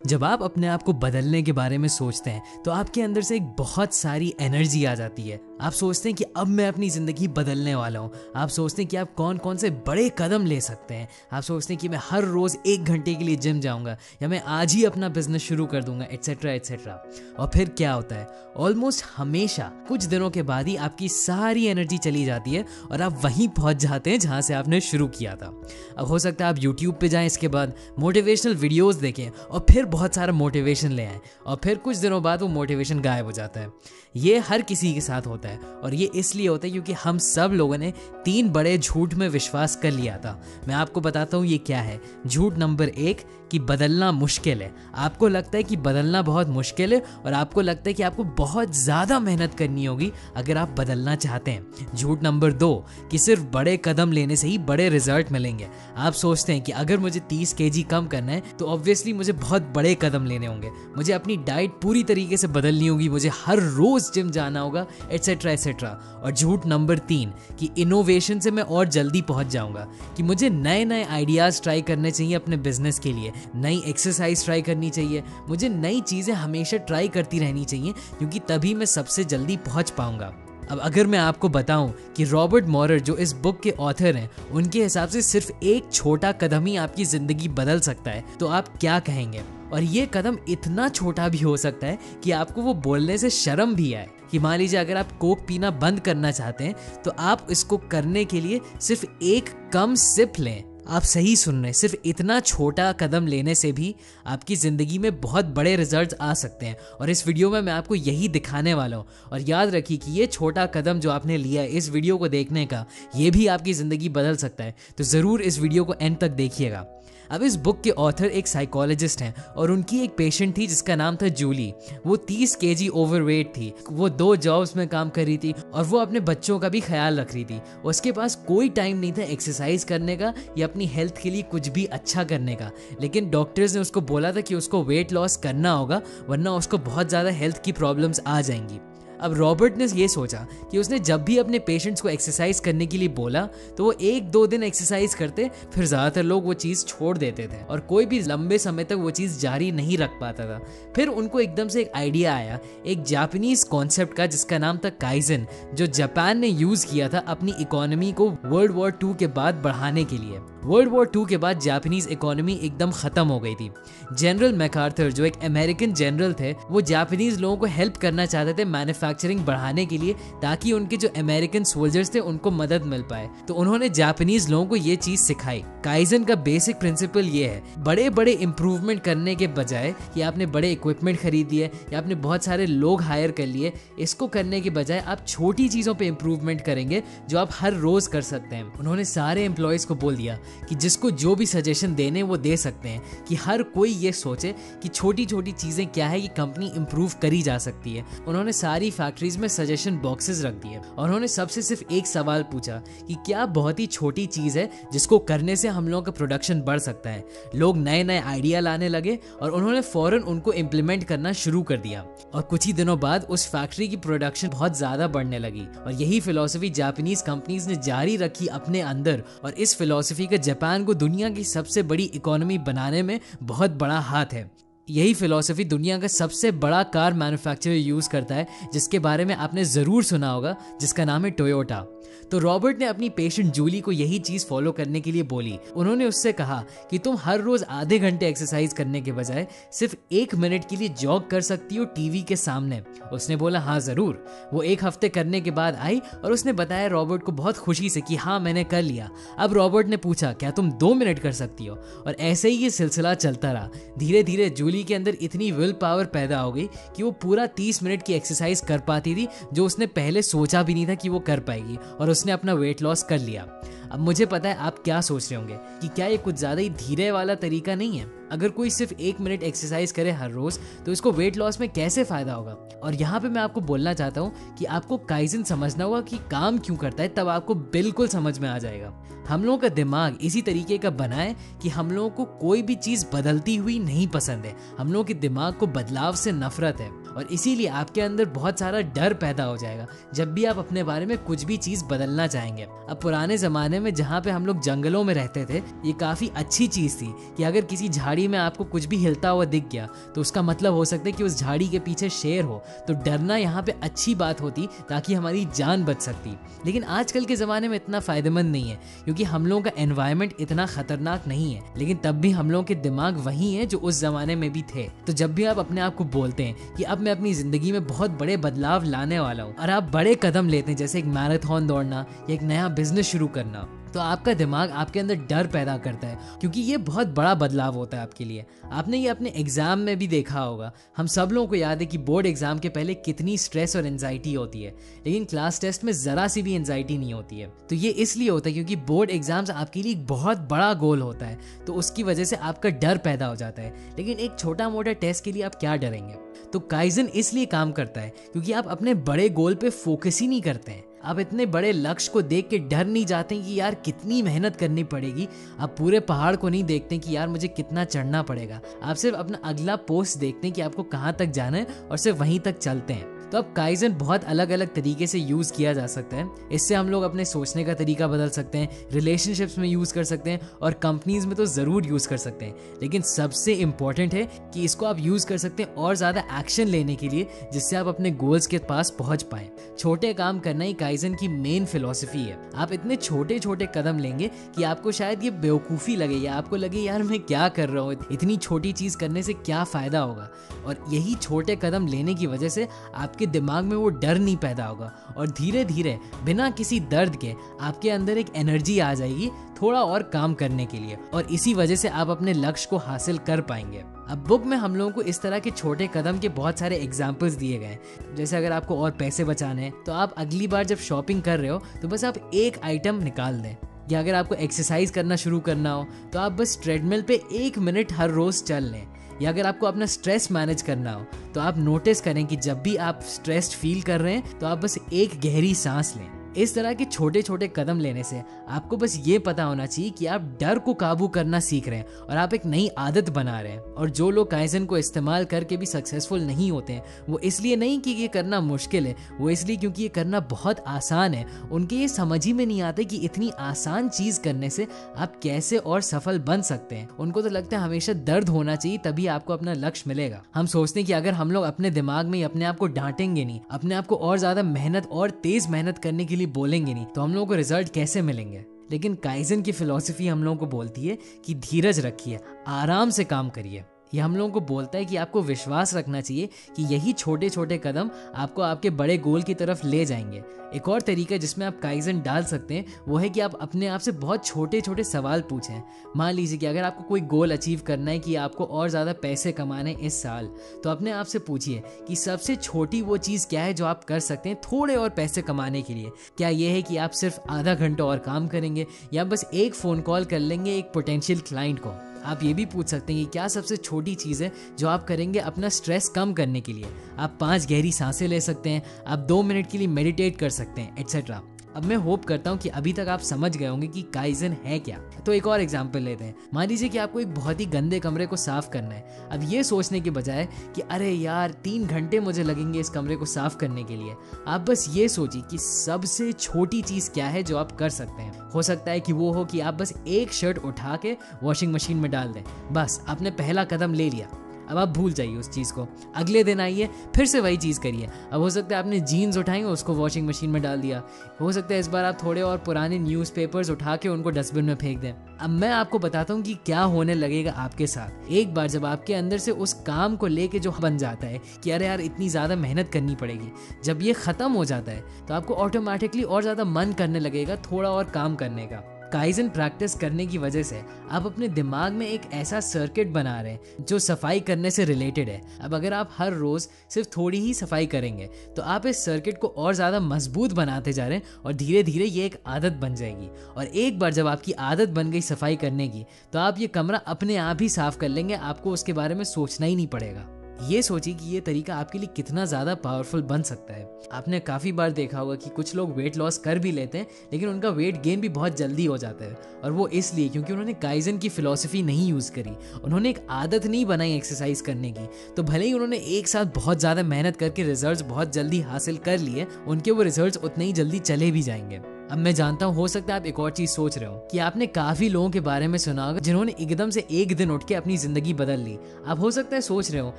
जब आप अपने आप को बदलने के बारे में सोचते हैं तो आपके अंदर से एक बहुत सारी एनर्जी आ जाती है। आप सोचते हैं कि अब मैं अपनी ज़िंदगी बदलने वाला हूँ। आप सोचते हैं कि आप कौन कौन से बड़े कदम ले सकते हैं। आप सोचते हैं कि मैं हर रोज़ 1 घंटे के लिए जिम जाऊँगा या मैं आज ही अपना बिजनेस शुरू कर दूंगा, एट्सेट्रा एट्सेट्रा। और फिर क्या होता है, ऑलमोस्ट हमेशा कुछ दिनों के बाद ही आपकी सारी एनर्जी चली जाती है और आप वहीं पहुँच जाते हैं जहाँ से आपने शुरू किया था। अब हो सकता है आप यूट्यूब पे जाएं, इसके बाद मोटिवेशनल वीडियोज़ देखें और फिर बहुत सारा मोटिवेशन ले आएँ और फिर कुछ दिनों बाद वो मोटिवेशन गायब हो जाता है। ये हर किसी के साथ होता है और ये इसलिए होता है क्योंकि हम सब लोगों ने 3 बड़े झूठ में विश्वास कर लिया था। मैं आपको बताता हूँ ये क्या है। झूठ नंबर 1 कि बदलना मुश्किल है। आपको लगता है कि बदलना बहुत मुश्किल है और आपको लगता है कि आपको बहुत ज़्यादा मेहनत करनी होगी अगर आप बदलना चाहते हैं। झूठ नंबर 2 कि सिर्फ बड़े कदम लेने से ही बड़े रिजल्ट मिलेंगे। आप सोचते हैं कि अगर मुझे 30 kg कम करना है तो ऑब्वियसली मुझे बहुत बड़े कदम लेने होंगे, मुझे अपनी डाइट पूरी तरीके से बदलनी होगी, मुझे हर रोज़ जिम जाना होगा, एट्सेट्रा एट्सेट्रा। और झूठ नंबर 3 कि इनोवेशन से मैं और जल्दी पहुंच जाऊंगा, कि मुझे नए नए आइडियाज़ ट्राई करने चाहिए अपने बिजनेस के लिए, नई एक्सरसाइज ट्राई करनी चाहिए, मुझे नई चीज़ें हमेशा ट्राई करती रहनी चाहिए क्योंकि तभी मैं सबसे जल्दी पहुंच पाऊंगा। अब अगर मैं आपको बताऊं कि रॉबर्ट मॉरर जो इस बुक के ऑथर हैं, उनके हिसाब से सिर्फ एक छोटा कदम ही आपकी ज़िंदगी बदल सकता है, तो आप क्या कहेंगे? और ये कदम इतना छोटा भी हो सकता है कि आपको वो बोलने से शर्म भी आए। कि मान लीजिए अगर आप कोक पीना बंद करना चाहते हैं तो आप इसको करने के लिए सिर्फ एक कम सिप लें। आप सही सुन रहे हैं, सिर्फ इतना छोटा कदम लेने से भी आपकी ज़िंदगी में बहुत बड़े रिजल्ट्स आ सकते हैं। और इस वीडियो में मैं आपको यही दिखाने वाला हूँ। और याद रखिए कि ये छोटा कदम जो आपने लिया है इस वीडियो को देखने का, ये भी आपकी ज़िंदगी बदल सकता है। तो ज़रूर इस वीडियो को एंड तक देखिएगा। अब इस बुक के ऑथर एक साइकोलॉजिस्ट हैं और उनकी एक पेशेंट थी जिसका नाम था जूली। वो 30 kg ओवरवेट थी, वो 2 जॉब्स में काम कर रही थी और वो अपने बच्चों का भी ख्याल रख रही थी। उसके पास कोई टाइम नहीं था एक्सरसाइज करने का या अपनी हेल्थ के लिए कुछ भी अच्छा करने का। लेकिन डॉक्टर्स ने उसको बोला था कि उसको वेट लॉस करना होगा वरना उसको बहुत ज़्यादा हेल्थ की प्रॉब्लम्स आ जाएंगी। अब रॉबर्ट ने ये सोचा कि उसने जब भी अपने पेशेंट्स को एक्सरसाइज करने के लिए बोला तो वो 1-2 दिन एक्सरसाइज करते, फिर ज़्यादातर लोग वो चीज़ छोड़ देते थे और कोई भी लंबे समय तक वो चीज़ जारी नहीं रख पाता था। फिर उनको एकदम से एक आइडिया आया एक जापानीज कॉन्सेप्ट का जिसका नाम था काइजन, जो जापान ने यूज़ किया था अपनी इकोनॉमी को वर्ल्ड वॉर 2 के बाद बढ़ाने के लिए। वर्ल्ड वॉर 2 के बाद जापानीज इकोनॉमी एकदम ख़त्म हो गई थी। जनरल मैकार्थर जो एक अमेरिकन जनरल थे, वो जापानीज लोगों को हेल्प करना चाहते थे मैन्युफैक्चरिंग बढ़ाने के लिए ताकि उनके जो अमेरिकन सोल्जर्स थे उनको मदद मिल पाए। तो उन्होंने जापानीज लोगों को ये चीज़ सिखाई। काइजन का बेसिक प्रिंसिपल ये है, बड़े बड़े इंप्रूवमेंट करने के बजाय कि आपने बड़े इक्विपमेंट खरीद लिए या आपने बहुत सारे लोग हायर कर लिए, इसको करने के बजाय आप छोटी चीज़ों पे इंप्रूवमेंट करेंगे जो आप हर रोज़ कर सकते हैं। उन्होंने सारे एम्प्लॉयज़ को बोल दिया कि जिसको जो भी सजेशन देने वो दे सकते हैं, कि हर कोई ये सोचे कि छोटी छोटी चीज़ें क्या है कि कंपनी इंप्रूव करी जा सकती है। उन्होंने सारी फैक्ट्रीज में सजेशन बॉक्सेस रख दिए और उन्होंने सबसे सिर्फ एक सवाल पूछा कि क्या बहुत ही छोटी चीज़ है जिसको करने से हम लोगों का प्रोडक्शन बढ़ सकता है। लोग नए नए आइडिया लाने लगे और उन्होंने फौरन उनको इम्प्लीमेंट करना शुरू कर दिया और कुछ ही दिनों बाद उस फैक्ट्री की प्रोडक्शन बहुत ज़्यादा बढ़ने लगी। और यही फिलॉसफी जापानीज कंपनीज ने जारी रखी अपने अंदर और इस फिलॉसफी का जापान को दुनिया की सबसे बड़ी इकोनॉमी बनाने में बहुत बड़ा हाथ है। यही फिलॉसफी दुनिया का सबसे बड़ा कार मैन्युफैक्चरर यूज़ करता है जिसके बारे में आपने ज़रूर सुना होगा, जिसका नाम है टोयोटा। तो रॉबर्ट ने अपनी पेशेंट जूली को यही चीज़ फॉलो करने के लिए बोली। उन्होंने उससे कहा कि तुम हर रोज़ आधे घंटे एक्सरसाइज करने के बजाय सिर्फ 1 मिनट के लिए जॉग कर सकती हो टीवी के सामने। उसने बोला हाँ ज़रूर। वो 1 हफ्ते करने के बाद आई और उसने बताया रॉबर्ट को बहुत खुशी से कि हाँ मैंने कर लिया। अब रॉबर्ट ने पूछा क्या तुम 2 मिनट कर सकती हो, और ऐसे ही ये सिलसिला चलता रहा। धीरे धीरे जूली के अंदर इतनी विल पावर पैदा हो गई कि वो पूरा 30 मिनट की एक्सरसाइज कर पाती थी जो उसने पहले सोचा भी नहीं था कि वो कर पाएगी, और उसने अपना वेट लॉस कर लिया। अब मुझे पता है आप क्या सोच रहे होंगे कि क्या ये कुछ ज़्यादा ही धीरे वाला तरीका नहीं है। अगर कोई सिर्फ 1 मिनट एक्सरसाइज करे हर रोज़ तो इसको वेट लॉस में कैसे फ़ायदा होगा। और यहाँ पे मैं आपको बोलना चाहता हूँ कि आपको काइजन समझना होगा कि काम क्यों करता है, तब आपको बिल्कुल समझ में आ जाएगा। हम लोगों का दिमाग इसी तरीके का बना है कि हम लोगों को कोई भी चीज़ बदलती हुई नहीं पसंद है। हम लोगों के दिमाग को बदलाव से नफरत है और इसीलिए आपके अंदर बहुत सारा डर पैदा हो जाएगा जब भी आप अपने बारे में कुछ भी चीज़ बदलना चाहेंगे। अब पुराने ज़माने में जहाँ पे हम लोग जंगलों में रहते थे, ये काफ़ी अच्छी चीज़ थी कि अगर किसी झाड़ी में आपको कुछ भी हिलता हुआ दिख गया तो उसका मतलब हो सकता है कि उस झाड़ी के पीछे शेर हो, तो डरना यहाँ पे अच्छी बात होती ताकि हमारी जान बच सकती। लेकिन आजकल के ज़माने में इतना फ़ायदेमंद नहीं है क्योंकि हम लोगों का एनवायरनमेंट इतना खतरनाक नहीं है, लेकिन तब भी हम लोगों के दिमाग वही है जो उस ज़माने में भी थे। तो जब भी आप अपने आप को बोलते हैं कि अब मैं अपनी ज़िंदगी में बहुत बड़े बदलाव लाने वाला हूँ और आप बड़े कदम लेते हैं, जैसे एक मैराथन दौड़ना या एक नया बिजनेस शुरू करना, तो आपका दिमाग आपके अंदर डर पैदा करता है क्योंकि ये बहुत बड़ा बदलाव होता है आपके लिए। आपने ये अपने एग्जाम में भी देखा होगा। हम सब लोगों को याद है कि बोर्ड एग्जाम के पहले कितनी स्ट्रेस और एंजाइटी होती है, लेकिन क्लास टेस्ट में जरा सी भी एंजाइटी नहीं होती है। तो ये इसलिए होता है क्योंकि बोर्ड एग्जाम्स आपके लिए एक बहुत बड़ा गोल होता है, तो उसकी वजह से आपका डर पैदा हो जाता है। लेकिन एक छोटा मोटा टेस्ट के लिए आप क्या डरेंगे? तो काइजन इसलिए काम करता है क्योंकि आप अपने बड़े गोल पे फोकस ही नहीं करते हैं। आप इतने बड़े लक्ष्य को देख के डर नहीं जाते कि यार कितनी मेहनत करनी पड़ेगी। आप पूरे पहाड़ को नहीं देखते कि यार मुझे कितना चढ़ना पड़ेगा। आप सिर्फ अपना अगला पोस्ट देखते हैं कि आपको कहाँ तक जाना है और सिर्फ वहीं तक चलते हैं। तो अब काइजन बहुत अलग अलग तरीके से यूज़ किया जा सकता है। इससे हम लोग अपने सोचने का तरीका बदल सकते हैं, रिलेशनशिप्स में यूज़ कर सकते हैं और कंपनीज में तो ज़रूर यूज़ कर सकते हैं। लेकिन सबसे इम्पॉर्टेंट है कि इसको आप यूज़ कर सकते हैं और ज़्यादा एक्शन लेने के लिए, जिससे आप अपने गोल्स के पास पहुँच पाएँ। छोटे काम करना ही काइजन की मेन फिलॉसफी है। आप इतने छोटे छोटे कदम लेंगे कि आपको शायद ये बेवकूफ़ी लगे या आपको लगे यार मैं क्या कर रहा हूँ, इतनी छोटी चीज़ करने से क्या फ़ायदा होगा। और यही छोटे कदम लेने की वजह से आपके दिमाग में वो डर नहीं पैदा होगा और धीरे धीरे बिना किसी दर्द के आपके अंदर एक एनर्जी आ जाएगी थोड़ा और काम करने के लिए, और इसी वजह से आप अपने लक्ष्य को हासिल कर पाएंगे। अब बुक में हम लोगों को इस तरह के छोटे कदम के बहुत सारे एग्जाम्पल्स दिए गए हैं। जैसे अगर आपको और पैसे बचाने हैं तो आप अगली बार जब शॉपिंग कर रहे हो तो बस आप एक आइटम निकाल दें, या अगर आपको एक्सरसाइज करना शुरू करना हो तो आप बस ट्रेडमिल पे 1 मिनट हर रोज चल लें, या अगर आपको अपना स्ट्रेस मैनेज करना हो तो आप नोटिस करें कि जब भी आप स्ट्रेस्ड फील कर रहे हैं तो आप बस एक गहरी सांस लें। इस तरह के छोटे छोटे कदम लेने से आपको बस ये पता होना चाहिए कि आप डर को काबू करना सीख रहे हैं और आप एक नई आदत बना रहे हैं। और जो लोग काइजन को इस्तेमाल करके भी सक्सेसफुल नहीं होते हैं, वो इसलिए नहीं कि ये करना मुश्किल है, वो इसलिए क्योंकि ये करना बहुत आसान है। उनके ये समझ ही में नहीं आते कि इतनी आसान चीज़ करने से आप कैसे और सफल बन सकते हैं। उनको तो लगता है हमेशा दर्द होना चाहिए तभी आपको अपना लक्ष्य मिलेगा। हम सोचते हैं कि अगर हम लोग अपने दिमाग में अपने आप को डांटेंगे नहीं, अपने आप को और ज़्यादा मेहनत और तेज़ मेहनत करने के लिए बोलेंगे नहीं, तो हम लोगों को रिजल्ट कैसे मिलेंगे। लेकिन काइजन की फिलॉसफी हम लोगों को बोलती है कि धीरज रखिए, आराम से काम करिए। ये हम लोगों को बोलता है कि आपको विश्वास रखना चाहिए कि यही छोटे छोटे कदम आपको आपके बड़े गोल की तरफ ले जाएंगे। एक और तरीका जिसमें आप काइजन डाल सकते हैं वो है कि आप अपने आप से बहुत छोटे छोटे सवाल पूछें। मान लीजिए कि अगर आपको कोई गोल अचीव करना है कि आपको और ज़्यादा पैसे कमाने इस साल, तो अपने आप से पूछिए कि सबसे छोटी वो चीज़ क्या है जो आप कर सकते हैं थोड़े और पैसे कमाने के लिए। क्या ये है कि आप सिर्फ आधा घंटा और काम करेंगे, या बस एक फ़ोन कॉल कर लेंगे एक पोटेंशियल क्लाइंट को। आप ये भी पूछ सकते हैं कि क्या सबसे छोटी चीज़ है जो आप करेंगे अपना स्ट्रेस कम करने के लिए। आप 5 गहरी सांसें ले सकते हैं, आप 2 मिनट के लिए मेडिटेट कर सकते हैं, एट्सेट्रा। अब मैं होप करता हूँ कि अभी तक आप समझ गए होंगे कि काइजन है क्या। तो एक और एग्जांपल लेते हैं। मान लीजिए कि आपको एक बहुत ही गंदे कमरे को साफ करना है। अब ये सोचने के बजाय कि अरे यार 3 घंटे मुझे लगेंगे इस कमरे को साफ करने के लिए, आप बस ये सोचिए कि सबसे छोटी चीज़ क्या है जो आप कर सकते हैं। हो सकता है कि वो हो कि आप बस एक शर्ट उठा के वॉशिंग मशीन में डाल दें। बस आपने पहला कदम ले लिया। अब आप भूल जाइए उस चीज़ को, अगले दिन आइए फिर से वही चीज़ करिए। अब हो सकता है आपने जीन्स उठाई उसको वॉशिंग मशीन में डाल दिया। हो सकता है इस बार आप थोड़े और पुराने न्यूज़पेपर्स उठा के उनको डस्टबिन में फेंक दें। अब मैं आपको बताता हूँ कि क्या होने लगेगा आपके साथ एक बार जब आपके अंदर से उस काम को लेके जो बन जाता है कि अरे यार इतनी ज़्यादा मेहनत करनी पड़ेगी, जब ये ख़त्म हो जाता है तो आपको ऑटोमेटिकली और ज़्यादा मन करने लगेगा थोड़ा और काम करने का। काइजन प्रैक्टिस करने की वजह से आप अपने दिमाग में एक ऐसा सर्किट बना रहे हैं जो सफाई करने से रिलेटेड है। अब अगर आप हर रोज़ सिर्फ थोड़ी ही सफाई करेंगे तो आप इस सर्किट को और ज़्यादा मजबूत बनाते जा रहे हैं और धीरे धीरे ये एक आदत बन जाएगी। और एक बार जब आपकी आदत बन गई सफाई करने की तो आप ये कमरा अपने आप ही साफ कर लेंगे, आपको उसके बारे में सोचना ही नहीं पड़ेगा। ये सोचिए कि ये तरीका आपके लिए कितना ज़्यादा पावरफुल बन सकता है। आपने काफ़ी बार देखा होगा कि कुछ लोग वेट लॉस कर भी लेते हैं लेकिन उनका वेट गेन भी बहुत जल्दी हो जाता है, और वो इसलिए क्योंकि उन्होंने काइजन की फिलॉसफी नहीं यूज़ करी, उन्होंने एक आदत नहीं बनाई एक्सरसाइज करने की। तो भले ही उन्होंने एक साथ बहुत ज़्यादा मेहनत करके रिजल्ट्स बहुत जल्दी हासिल कर लिए, उनके वो रिजल्ट्स उतने ही जल्दी चले भी जाएंगे। अब मैं जानता हूँ हो सकता है आप एक और चीज सोच रहे हो कि आपने काफी लोगों के बारे में सुना होगा जिन्होंने एकदम से एक दिन उठ के अपनी जिंदगी बदल ली। आप हो सकता है सोच रहे हो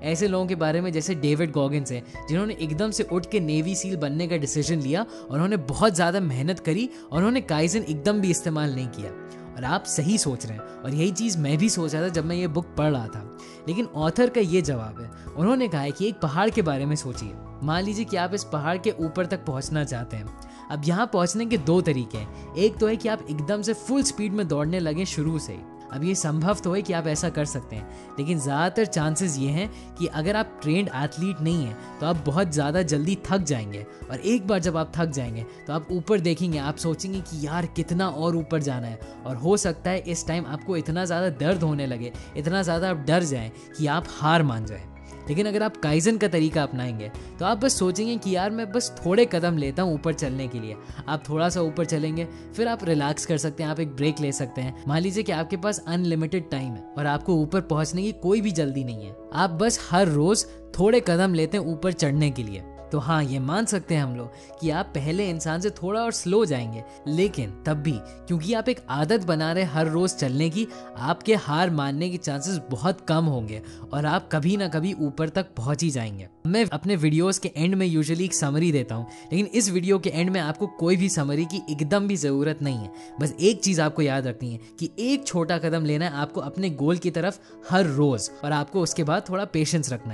ऐसे लोगों के बारे में जैसे डेविड गॉगिन्स हैं, जिन्होंने एकदम से उठ के नेवी सील बनने का डिसीजन लिया और उन्होंने बहुत ज्यादा मेहनत करी और उन्होंने काइजन एकदम भी इस्तेमाल नहीं किया। और आप सही सोच रहे हैं, और यही चीज़ मैं भी सोच रहा था जब मैं ये बुक पढ़ रहा था। लेकिन ऑथर का ये जवाब है, उन्होंने कहा है कि एक पहाड़ के बारे में सोचिए। मान लीजिए कि आप इस पहाड़ के ऊपर तक पहुंचना चाहते हैं। अब यहाँ पहुंचने के दो तरीके हैं। एक तो है कि आप एकदम से फुल स्पीड में दौड़ने लगे शुरू से ही। अब ये संभव तो है कि आप ऐसा कर सकते हैं, लेकिन ज़्यादातर चांसेस ये हैं कि अगर आप ट्रेंड एथलीट नहीं हैं तो आप बहुत ज़्यादा जल्दी थक जाएंगे, और एक बार जब आप थक जाएंगे तो आप ऊपर देखेंगे, आप सोचेंगे कि यार कितना और ऊपर जाना है, और हो सकता है इस टाइम आपको इतना ज़्यादा दर्द होने लगे, इतना ज़्यादा आप डर जाएं कि आप हार मान जाएं। लेकिन अगर आप काइजन का तरीका अपनाएंगे तो आप बस सोचेंगे कि यार मैं बस थोड़े कदम लेता हूँ ऊपर चलने के लिए। आप थोड़ा सा ऊपर चलेंगे, फिर आप रिलैक्स कर सकते हैं, आप एक ब्रेक ले सकते हैं। मान लीजिए कि आपके पास अनलिमिटेड टाइम है और आपको ऊपर पहुंचने की कोई भी जल्दी नहीं है, आप बस हर रोज थोड़े कदम लेते हैं ऊपर चढ़ने के लिए। तो हाँ, ये मान सकते हैं हम लोग कि आप पहले इंसान से थोड़ा और स्लो जाएंगे, लेकिन तब भी क्योंकि आप एक आदत बना रहे हर रोज चलने की, आपके हार मानने के चांसेस बहुत कम होंगे और आप कभी ना कभी ऊपर तक पहुंच ही जाएंगे। मैं अपने वीडियोस के एंड में यूजुअली एक समरी देता हूँ, लेकिन इस वीडियो के एंड में आपको कोई भी समरी की एकदम भी जरूरत नहीं है। बस एक चीज आपको याद रखनी है कि एक छोटा कदम लेना है आपको अपने गोल की तरफ हर रोज, और आपको उसके बाद थोड़ा पेशेंस रखना है।